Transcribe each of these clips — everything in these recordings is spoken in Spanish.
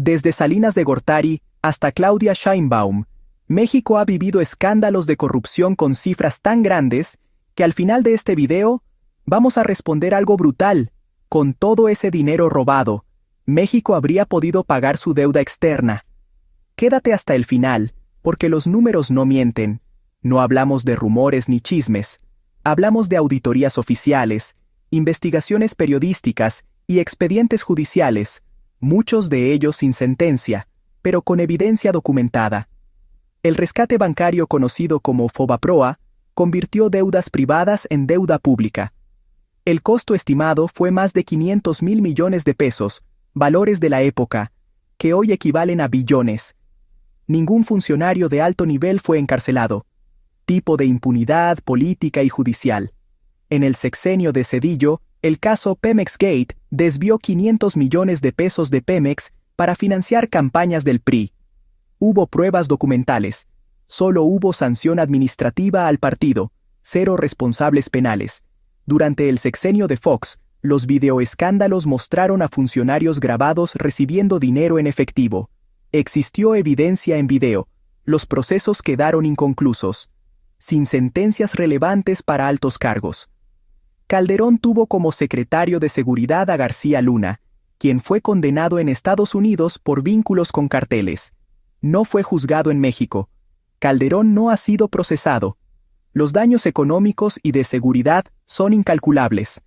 Desde Salinas de Gortari hasta Claudia Sheinbaum, México ha vivido escándalos de corrupción con cifras tan grandes que al final de este video vamos a responder algo brutal. Con todo ese dinero robado, México habría podido pagar su deuda externa. Quédate hasta el final, porque los números no mienten. No hablamos de rumores ni chismes. Hablamos de auditorías oficiales, investigaciones periodísticas y expedientes judiciales, muchos de ellos sin sentencia, pero con evidencia documentada. El rescate bancario conocido como Fobaproa convirtió deudas privadas en deuda pública. El costo estimado fue más de 500,000 millones de pesos, valores de la época, que hoy equivalen a billones. Ningún funcionario de alto nivel fue encarcelado. Tipo de impunidad política y judicial. En el sexenio de Zedillo, el caso Pemex Gate desvió 500 millones de pesos de Pemex para financiar campañas del PRI. Hubo pruebas documentales. Solo hubo sanción administrativa al partido, 0 responsables penales. Durante el sexenio de Fox, los videoescándalos mostraron a funcionarios grabados recibiendo dinero en efectivo. Existió evidencia en video. Los procesos quedaron inconclusos, sin sentencias relevantes para altos cargos. Calderón tuvo como secretario de Seguridad a García Luna, quien fue condenado en Estados Unidos por vínculos con carteles. No fue juzgado en México. Calderón no ha sido procesado. Los daños económicos y de seguridad son incalculables.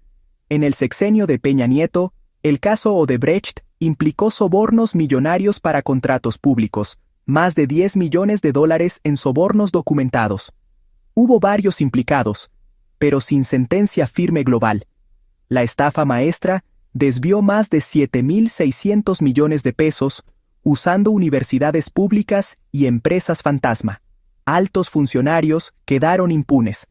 En el sexenio de Peña Nieto, el caso Odebrecht implicó sobornos millonarios para contratos públicos, más de $10 millones en sobornos documentados. Hubo varios implicados, pero sin sentencia firme global. La estafa maestra desvió más de 7.600 millones de pesos usando universidades públicas y empresas fantasma. Altos funcionarios quedaron impunes.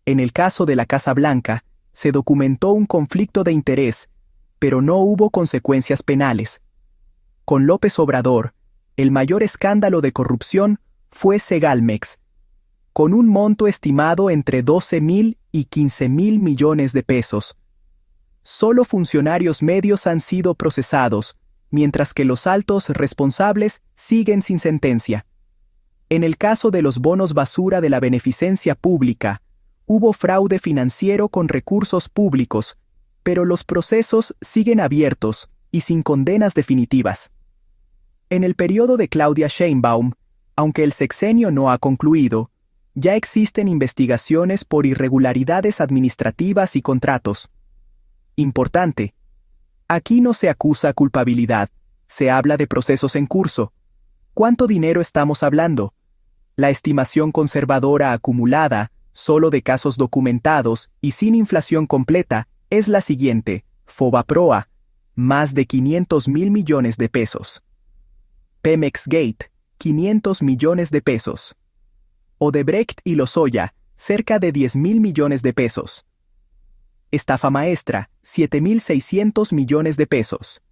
En el caso de la Casa Blanca, se documentó un conflicto de interés, pero no hubo consecuencias penales. Con López Obrador, el mayor escándalo de corrupción fue Segalmex, con un monto estimado entre 12,000 y 15,000 millones de pesos. Solo funcionarios medios han sido procesados, mientras que los altos responsables siguen sin sentencia. En el caso de los bonos basura de la beneficencia pública, hubo fraude financiero con recursos públicos, pero los procesos siguen abiertos y sin condenas definitivas. En el periodo de Claudia Sheinbaum, aunque el sexenio no ha concluido, ya existen investigaciones por irregularidades administrativas y contratos. Importante. Aquí no se acusa culpabilidad, se habla de procesos en curso. ¿Cuánto dinero estamos hablando? La estimación conservadora acumulada, solo de casos documentados y sin inflación completa, es la siguiente: Fobaproa, más de 500,000 millones de pesos. Pemex Gate, 500 millones de pesos. Odebrecht y Lozoya, cerca de 10,000 millones de pesos. Estafa maestra, 7,600 millones de pesos.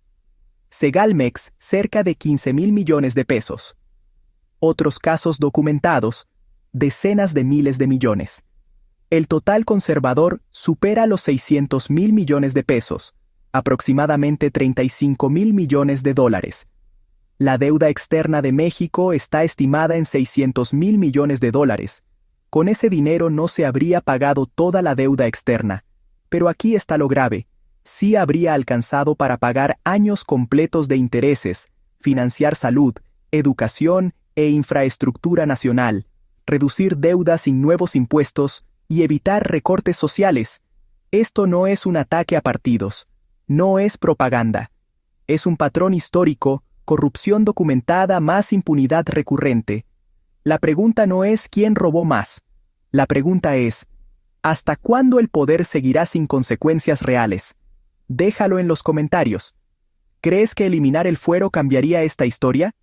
Segalmex, cerca de 15,000 millones de pesos. Otros casos documentados, decenas de miles de millones. El total conservador supera los 600,000 millones de pesos, aproximadamente 35,000 millones de dólares. La deuda externa de México está estimada en 600,000 millones de dólares. Con ese dinero no se habría pagado toda la deuda externa. Pero aquí está lo grave. Sí habría alcanzado para pagar años completos de intereses, financiar salud, educación e infraestructura nacional, reducir deudas sin nuevos impuestos y evitar recortes sociales. Esto no es un ataque a partidos. No es propaganda. Es un patrón histórico, corrupción documentada más impunidad recurrente. La pregunta no es quién robó más. La pregunta es, ¿hasta cuándo el poder seguirá sin consecuencias reales? Déjalo en los comentarios. ¿Crees que eliminar el fuero cambiaría esta historia?